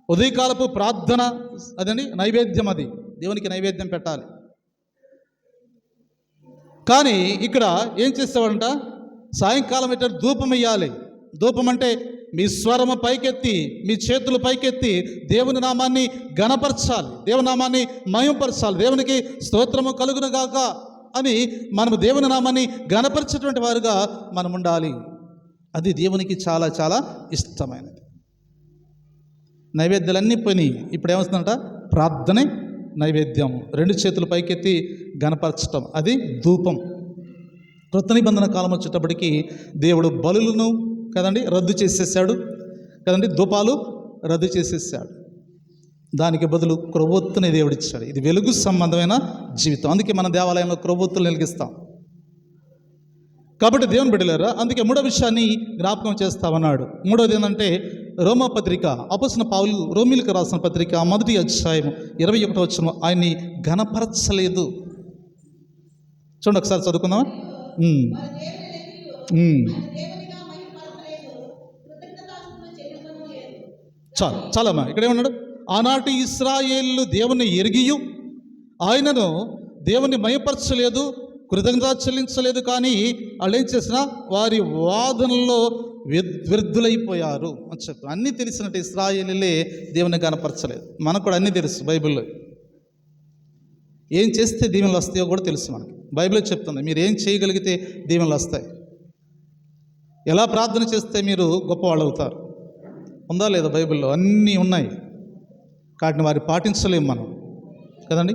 ఉదయకాలపు ప్రార్థన అదండి నైవేద్యం, అది దేవునికి నైవేద్యం పెట్టాలి. కానీ ఇక్కడ ఏం చేస్తావంట? సాయంకాలం అయితే ధూపం వేయాలి. ధూపం అంటే మీ స్వరము పైకెత్తి, మీ చేతులు పైకెత్తి దేవుని నామాన్ని ఘనపరచాలి, దేవుని నామాన్ని మహిమపరచాలి. దేవునికి స్తోత్రము కలుగును గాక అని మనము దేవుని నామాన్ని ఘనపరిచేటువంటి వారుగా మనం ఉండాలి. అది దేవునికి చాలా చాలా ఇష్టమైనది. నైవేద్యాలన్నీ పోయినాయి. ఇప్పుడు ఏమొస్తుందంట? ప్రార్థనే నైవేద్యం, 2 చేతులు పైకెత్తి ఘనపరచటం, అది ధూపం. కృత నిబంధన కాలం వచ్చేటప్పటికి దేవుడు బలులను కదండి రద్దు చేసేసాడు కదండి, ధూపాలు రద్దు చేసేసాడు. దానికి బదులు క్రొవ్వొత్తుని దేవుడిచ్చాడు. ఇది వెలుగు సంబంధమైన జీవితం. అందుకే మన దేవాలయంలో క్రొవ్వొత్తులు వెలిగిస్తాం. కాబట్టి దేవుని బిడ్డలారా, అందుకే 3వ విషయాన్ని జ్ఞాపకం చేస్తామన్నాడు. 3వది ఏంటంటే రోమపత్రిక, అపోస్తలుడైన పౌలు రోమీయులకు రాసిన పత్రిక 1వ అధ్యాయం 21వ వచనం, ఆయన్ని ఘనపరచలేదు. చూడండి ఒకసారి చదువుకుందామా. చాలమ్మా. ఇక్కడ ఏమన్నాడు? ఆనాటి ఇశ్రాయేలు దేవుని ఎరిగియు ఆయనను దేవుని మహిమపరచలేదు, కృతజ్ఞత చెల్లించలేదు. కానీ వాళ్ళు ఏం చేసినా వారి వాదనలో వ్యర్థులైపోయారు అని చెప్పి. అన్నీ తెలిసినట్టు ఇశ్రాయేలీలే దేవుని కనపరచలేదు. మనకు కూడా అన్నీ తెలుసు. బైబిల్లో ఏం చేస్తే దీవెనలు వస్తాయో కూడా తెలుసు మనకి. బైబిల్లో చెప్తుంది, మీరు ఏం చేయగలిగితే దీవెనలు వస్తాయి, ఎలా ప్రార్థన చేస్తే మీరు గొప్పవాళ్ళు అవుతారు. ఉందా లేదా? బైబిల్లో అన్నీ ఉన్నాయి. వాటిని వారి పాటించలేము మనం కదండి.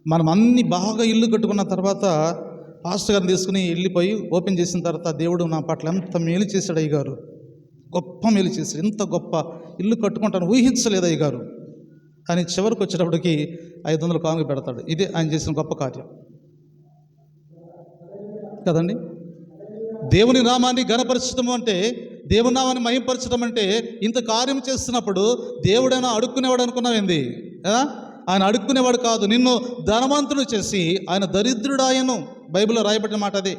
మనం అన్ని బాగా ఇల్లు కట్టుకున్న తర్వాత పాస్టర్ గారిని తీసుకుని వెళ్ళిపోయి ఓపెన్ చేసిన తర్వాత, దేవుడు నా పట్ల ఎంత మేలు చేశాడు అయ్యగారు, గొప్ప మేలు చేశాడు, ఇంత గొప్ప ఇల్లు కట్టుకుంటాను ఊహించలేదు అయ్యగారు అని చివరికి వచ్చేటప్పటికి 500 కానుక పెడతాడు. ఇదే ఆయన చేసిన గొప్ప కార్యం కదండి. దేవుని నామాన్ని ఘనపరచడం అంటే, దేవుని నామాన్ని మహిమపరచడం అంటే, ఇంత కార్యం చేస్తున్నప్పుడు దేవుడైనా అడుక్కునేవాడు అనుకున్నావేంది? ఆయన అడుక్కునేవాడు కాదు, నిన్ను ధనవంతుడు చేసి ఆయన దరిద్రుడాయను. బైబిల్లో రాయబడిన మాట అదే.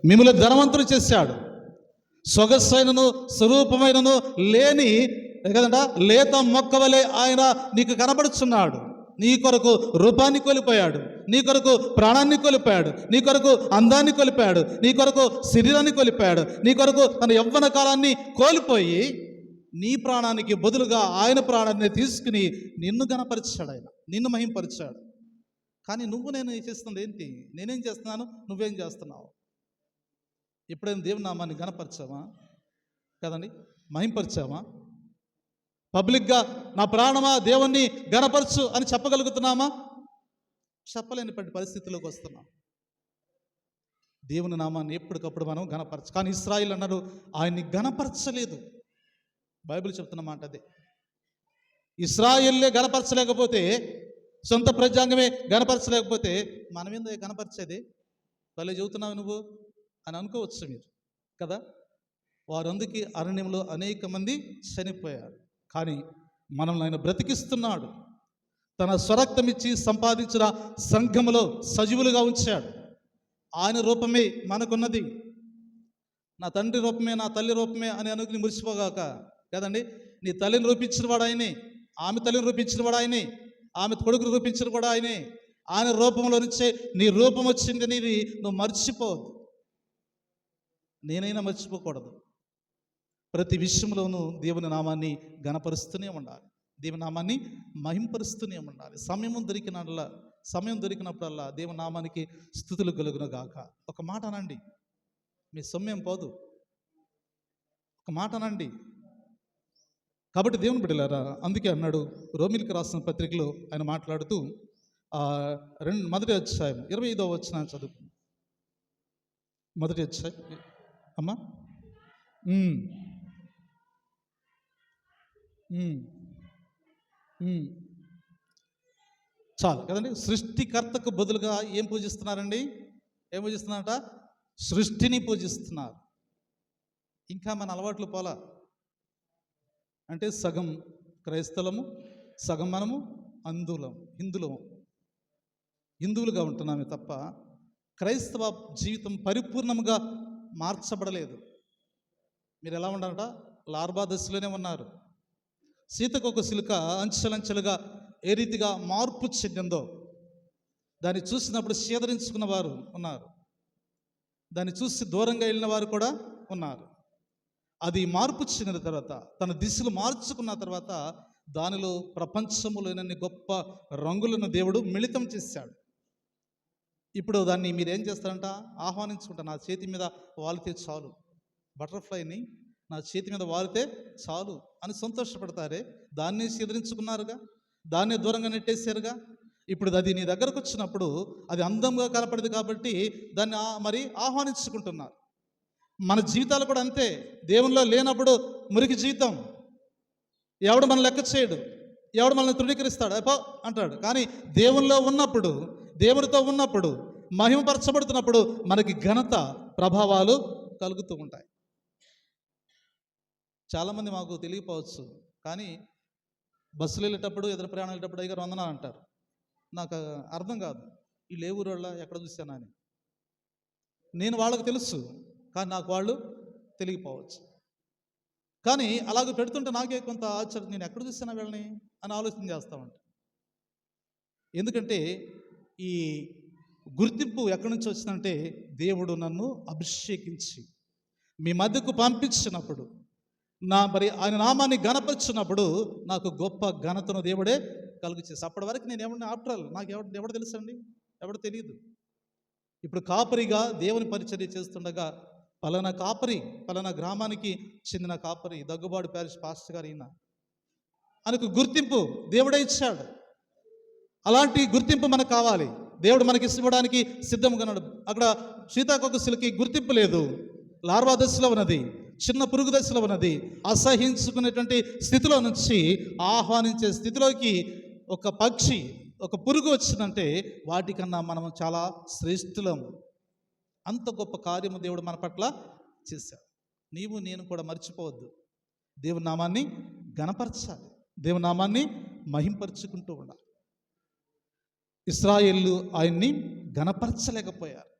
మిమ్మల్ని ధనవంతుడు చేశాడు. సొగసైనను స్వరూపమైనను లేని కదంట లేత మొక్క వలె ఆయన నీకు కనబడుచున్నాడు. నీ కొరకు రూపాన్ని కోల్పోయాడు, నీ కొరకు ప్రాణాన్ని కోల్పోయాడు, నీ కొరకు అందాన్ని కోల్పోయాడు, నీ కొరకు శరీరాన్ని కోల్పోయాడు, నీ కొరకు తన యవ్వన కాలాన్ని కోల్పోయి నీ ప్రాణానికి బదులుగా ఆయన ప్రాణాన్ని తీసుకుని నిన్ను గణపరిచాడు, ఆయన నిన్ను మహింపరిచాడు. కానీ నేను చేస్తుంది ఏంటి? నేనేం చేస్తున్నాను, నువ్వేం చేస్తున్నావు? ఎప్పుడైనా దేవుని నామాన్ని గణపరిచావా? కదండి, మహింపరిచావా? పబ్లిక్గా నా ప్రాణమా దేవుణ్ణి గణపరచు అని చెప్పగలుగుతున్నామా? చెప్పలేనిపటి పరిస్థితుల్లోకి వస్తున్నాం. దేవుని నామాన్ని ఎప్పటికప్పుడు మనం గణపరచు. కానీ ఇశ్రాయేలు అన్నారు ఆయన్ని గణపరచలేదు. బైబిల్ చెప్తున్న మాట అదే. ఇశ్రాయేలే గణపరచలేకపోతే, సొంత ప్రజాంగమే గణపరచలేకపోతే మనమేందో గణపరిచేది? భలే చెబుతున్నావు నువ్వు అని అనుకోవచ్చు మీరు కదా. వారందుకే అరణ్యంలో అనేక మంది చనిపోయారు. కానీ మనల్ని ఆయన బ్రతికిస్తున్నాడు. తన స్వరక్తం ఇచ్చి సంపాదించిన సంఘములో సజీవులుగా ఉంచాడు. ఆయన రూపమే మనకున్నది. నా తండ్రి రూపమే, నా తల్లి రూపమే అని అనుకుని మురిసిపోగాక కదండి. నీ తల్లిని రూపించిన వాడు ఆయనే, ఆమె తల్లిని రూపించిన వాడు ఆయనే, ఆమె కొడుకును రూపించిన కూడా ఆయనే. ఆయన రూపంలో నుంచే నీ రూపం వచ్చింది. నీది నువ్వు మర్చిపోవద్దు, నేనైనా మర్చిపోకూడదు. ప్రతి విషయంలోనూ దేవుని నామాన్ని గణపరుస్తూనే ఉండాలి, దేవుని నామాన్ని మహింపరుస్తూనే ఉండాలి. సమయం దొరికినప్పుడల్లా దేవుని నామానికి స్తుతులు కలుగును గాక. ఒక మాట అనండి, మీ సొమ్మేం పోదు. ఒక మాట అనండి. కాబట్టి దేవుని బిడ్డలారా, అందుకే అన్నాడు రోమిలికి రాసిన పత్రికలో ఆయన మాట్లాడుతూ మొదటి అధ్యాయం 25వ వచనం చదువు. మొదటి అధ్యాయం అమ్మా. చాలు కదండి. సృష్టికర్తకు బదులుగా ఏం పూజిస్తున్నారండి? ఏం పూజిస్తున్నారట? సృష్టిని పూజిస్తున్నారు. ఇంకా మన అలవాట్లు పోలా. అంటే సగం క్రైస్తలము, సగం మనము హిందువులుగా ఉంటున్నామే తప్ప క్రైస్తవ జీవితం పరిపూర్ణంగా మార్చబడలేదు. మీరు ఎలా ఉండాలట? లార్బా దశలోనే ఉన్నారు. సీతకొక సిలుక అంచెలంచెలుగా ఏ రీతిగా మార్పు చెందిందో దాన్ని చూసినప్పుడు సేదరించుకున్న వారు ఉన్నారు, దాన్ని చూసి దూరంగా వెళ్ళిన వారు కూడా ఉన్నారు. అది మార్పు చెందిన తర్వాత, తన దిశలు మార్చుకున్న తర్వాత దానిలో ప్రపంచములోని గొప్ప రంగులను దేవుడు మిళితం చేశాడు. ఇప్పుడు దాన్ని మీరేం చేస్తారంట? ఆహ్వానించుకుంటా. నా చేతి మీద వాలితే చాలు, బటర్ఫ్లైని నా చేతి మీద వాలితే చాలు అని సంతోషపడతారే, దాన్ని ఎదిరించుకున్నారుగా, దాన్నే దూరంగా నెట్టేశారుగా. ఇప్పుడు అది నీ దగ్గరకు వచ్చినప్పుడు అది అందంగా కనపడదు కాబట్టి దాన్ని మరి ఆహ్వానించుకుంటున్నారు. మన జీవితాలు కూడా అంతే. దేవునిలో లేనప్పుడు మురికి జీవితం. ఎవడు మన లెక్క చేయడు, ఎవడు మనల్ని తృణీకరిస్తాడు, అయిపో అంటాడు. కానీ దేవునిలో ఉన్నప్పుడు, దేవునితో ఉన్నప్పుడు, మహిమపరచబడుతున్నప్పుడు మనకి ఘనత ప్రభావాలు కలుగుతూ ఉంటాయి. చాలామంది మాకు తెలియపోవచ్చు, కానీ బస్సులు వెళ్ళేటప్పుడు, ఎదురు ప్రయాణం వెళ్ళేటప్పుడు అయ్యారు వందనాలు అంటారు. నాకు అర్థం కాదు, వీళ్ళు ఏ ఊరు వాళ్ళ ఎక్కడ చూశానా అని. నేను వాళ్ళకు తెలుసు, కానీ నాకు వాళ్ళు తెలియపోవచ్చు. కానీ అలాగ పెడుతుంటే నాకే కొంత ఆశ్చర్యం, నేను ఎక్కడ చూసానా వీళ్ళని అని ఆలోచన చేస్తూ ఉంటాను. ఎందుకంటే ఈ గుర్తింపు ఎక్కడి నుంచి వచ్చిందంటే, దేవుడు నన్ను అభిషేకించి మీ మధ్యకు పంపించినప్పుడు, మరి ఆయన నామాన్ని ఘనపరిచినప్పుడు నాకు గొప్ప ఘనతను దేవుడే కలుగు చేసి. అప్పటి వరకు నేను ఎవరిని ఆఫ్టర్ నాకు ఎవరు తెలుసండి? ఎవరు తెలియదు. ఇప్పుడు కాపరిగా దేవుని పరిచర్య చేస్తుండగా పలానా కాపరి, పలానా గ్రామానికి చెందిన కాపరి, దగ్గుబాటు ప్యారిష్ పాస్టర్ గారు ఈయన ఆయనకు గుర్తింపు దేవుడే ఇచ్చాడు. అలాంటి గుర్తింపు మనకు కావాలి. దేవుడు మనకి ఇవ్వడానికి సిద్ధంగా ఉన్నాడు. అక్కడ సీతాకోకసిలకి గుర్తింపు లేదు, లార్వా దశలో ఉన్నది, చిన్న పురుగు దశలో ఉన్నది. అసహించుకునేటువంటి స్థితిలో నుంచి ఆహ్వానించే స్థితిలోకి ఒక పక్షి, ఒక పురుగు వచ్చిందంటే వాటికన్నా మనం చాలా శ్రేష్ఠులం. అంత గొప్ప కార్యము దేవుడు మన పట్ల చేశాడు. నీవు నేను కూడా మర్చిపోవద్దు, దేవుని నామాన్ని ఘనపరచాలి, దేవుని నామాన్ని మహింపరుచుకుంటూ ఉండాలి. ఇశ్రాయేలు ఆయన్ని ఘనపరచలేకపోయారు.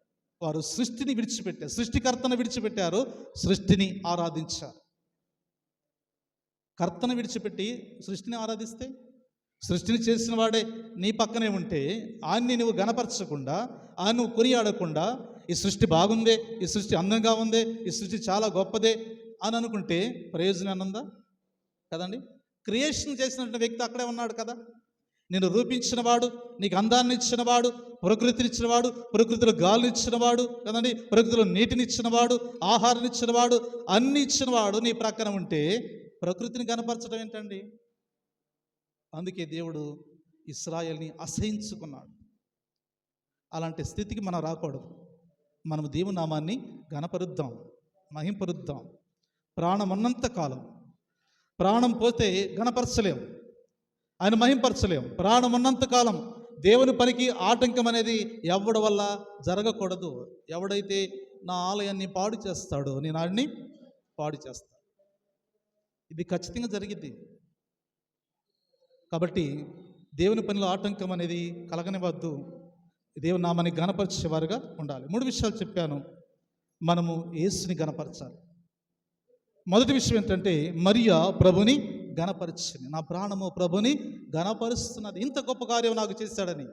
వారు సృష్టిని విడిచిపెట్టారు, సృష్టికర్తను విడిచిపెట్టారు, సృష్టిని ఆరాధించారు. కర్తను విడిచిపెట్టి సృష్టిని ఆరాధిస్తే, సృష్టిని చేసిన వాడే నీ పక్కనే ఉంటే ఆయన్ని నువ్వు గణపరచకుండా, ఆయన నువ్వు కొనియాడకుండా, ఈ సృష్టి బాగుందే, ఈ సృష్టి అందంగా ఉందే, ఈ సృష్టి చాలా గొప్పదే అని అనుకుంటే ప్రయోజనం ఉందా? కదండి. క్రియేషన్ చేసినటువంటి వ్యక్తి అక్కడే ఉన్నాడు కదా. నేను రూపించినవాడు, నీకు అందాన్ని ఇచ్చినవాడు, ప్రకృతిని ఇచ్చినవాడు, ప్రకృతిలో గాలిని ఇచ్చినవాడు కదండి, ప్రకృతిలో నీటిని ఇచ్చినవాడు, ఆహారాన్ని ఇచ్చినవాడు, అన్ని ఇచ్చినవాడు నీ ప్రక్కన ఉంటే ప్రకృతిని కనపరచడం ఏంటండి? అందుకే దేవుడు ఇశ్రాయేల్ని అసహించుకున్నాడు. అలాంటి స్థితికి మనం రాకూడదు. మనము దేవుని నామాన్ని గణపరుద్దాం, మహింపరుద్దాం. ప్రాణం ఉన్నంత కాలం, ప్రాణం పోతే గణపరచలేం, ఆయన మహింపరచలేం. ప్రాణం ఉన్నంత కాలం దేవుని పనికి ఆటంకం అనేది ఎవడి వల్ల జరగకూడదు. ఎవడైతే నా ఆలయాన్ని పాడు చేస్తాడో నేను ఆడిని పాడు చేస్తాను. ఇది ఖచ్చితంగా జరిగింది. కాబట్టి దేవుని పనిలో ఆటంకం అనేది కలగనివద్దు. దేవుని నామాన్ని గణపరిచేవారుగా ఉండాలి. 3 విషయాలు చెప్పాను. మనము యేసుని గణపరచాలి. మొదటి విషయం ఏంటంటే, మరియా ప్రభుని గణపరిచింది. నా ప్రాణము ప్రభుని గణపరుస్తున్నది, ఇంత గొప్ప కార్యం నాకు చేశాడని.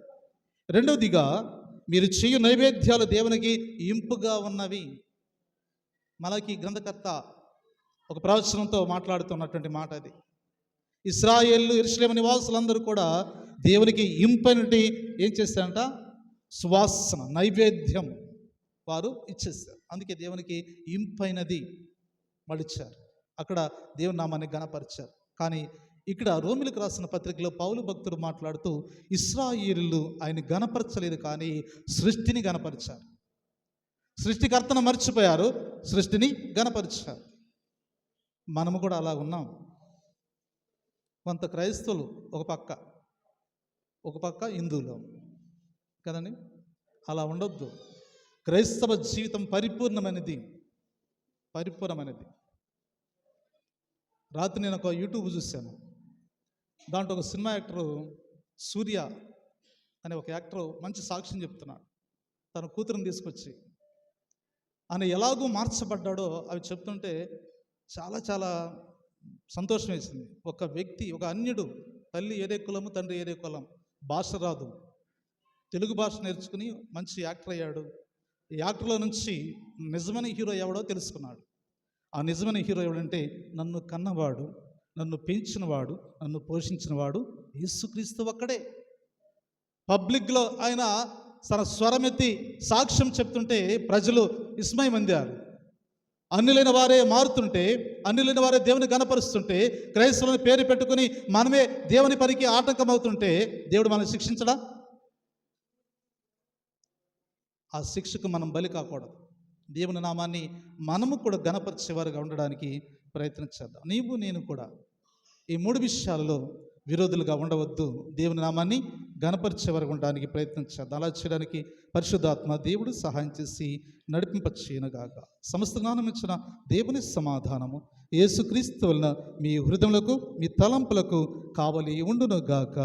రెండవదిగా, మీరు చేయు నైవేద్యాలు దేవునికి ఇంపుగా ఉన్నవి. మలాకి గ్రంథకర్త ఒక ప్రవచనంతో మాట్లాడుతున్నటువంటి మాట అది. ఇశ్రాయేలు యెరూషలేము నివాసులందరూ కూడా దేవునికి ఇంపైనటి ఏం చేశారంట? సువాసన, నైవేద్యం వారు ఇచ్చేస్తారు. అందుకే దేవునికి ఇంపైనది వాళ్ళు ఇచ్చారు. అక్కడ దేవుని నామాన్ని గణపరిచారు. కానీ ఇక్కడ రోమిలకు రాసిన పత్రికలో పౌలు భక్తుడు మాట్లాడుతూ, ఇశ్రాయేలు ఆయన గణపరచలేదు, కానీ సృష్టిని గణపరిచారు. సృష్టికర్తను మర్చిపోయారు, సృష్టిని గణపరిచారు. మనము కూడా అలా ఉన్నాం. కొంత క్రైస్తవులు ఒక పక్క హిందువులు కదండి. అలా ఉండొద్దు. క్రైస్తవ జీవితం పరిపూర్ణమైనది. రాత్రి నేను ఒక యూట్యూబ్ చూశాను. దాంట్లో ఒక సినిమా యాక్టరు సూర్య అనే ఒక యాక్టర్ మంచి సాక్ష్యం చెప్తున్నాడు. తన కూతురుని తీసుకొచ్చి ఆయన ఎలాగూ మార్చబడ్డాడో అవి చెప్తుంటే చాలా చాలా సంతోషం వేసింది. ఒక వ్యక్తి, ఒక అన్యుడు, తల్లి ఏరే కులము, తండ్రి ఏరే కులం, భాష రాదు, తెలుగు భాష నేర్చుకుని మంచి యాక్టర్ అయ్యాడు. ఈ యాక్టర్లో నుంచి నిజమైన హీరో ఎవడో తెలుసుకున్నాడు. ఆ నిజమైన హీరో ఎవడంటే, నన్ను కన్నవాడు, నన్ను పెంచినవాడు, నన్ను పోషించినవాడు యేసుక్రీస్తు ఒక్కడే. పబ్లిక్లో ఆయన తన స్వరమెత్తి సాక్ష్యం చెప్తుంటే ప్రజలు విస్మయమందారు. అన్యులైన వారే మారుతుంటే, అన్యులైన వారే దేవుని గణపరుస్తుంటే, క్రైస్తవులను పేరు పెట్టుకుని మనమే దేవుని పనికి ఆటంకం అవుతుంటే దేవుడు మనల్ని శిక్షించడా? ఆ శిక్షకు మనం బలి కాకూడదు. దేవుని నామాన్ని మనము కూడా గణపరిచేవారుగా ఉండడానికి ప్రయత్నించేద్దాం. నీవు నేను కూడా ఈ 3 విషయాలలో విరోధులుగా ఉండవద్దు. దేవుని నామాన్ని గణపరిచేవారుగా ఉండడానికి ప్రయత్నించేద్దాం. అలా చేయడానికి పరిశుద్ధాత్మ దేవుడు సహాయం చేసి నడిపింపచేయునుగాక. సమస్త జ్ఞానం ఇచ్చిన దేవుని సమాధానము యేసుక్రీస్తు వలన మీ హృదయములకు, మీ తలంపులకు కావలి ఉండునుగాక.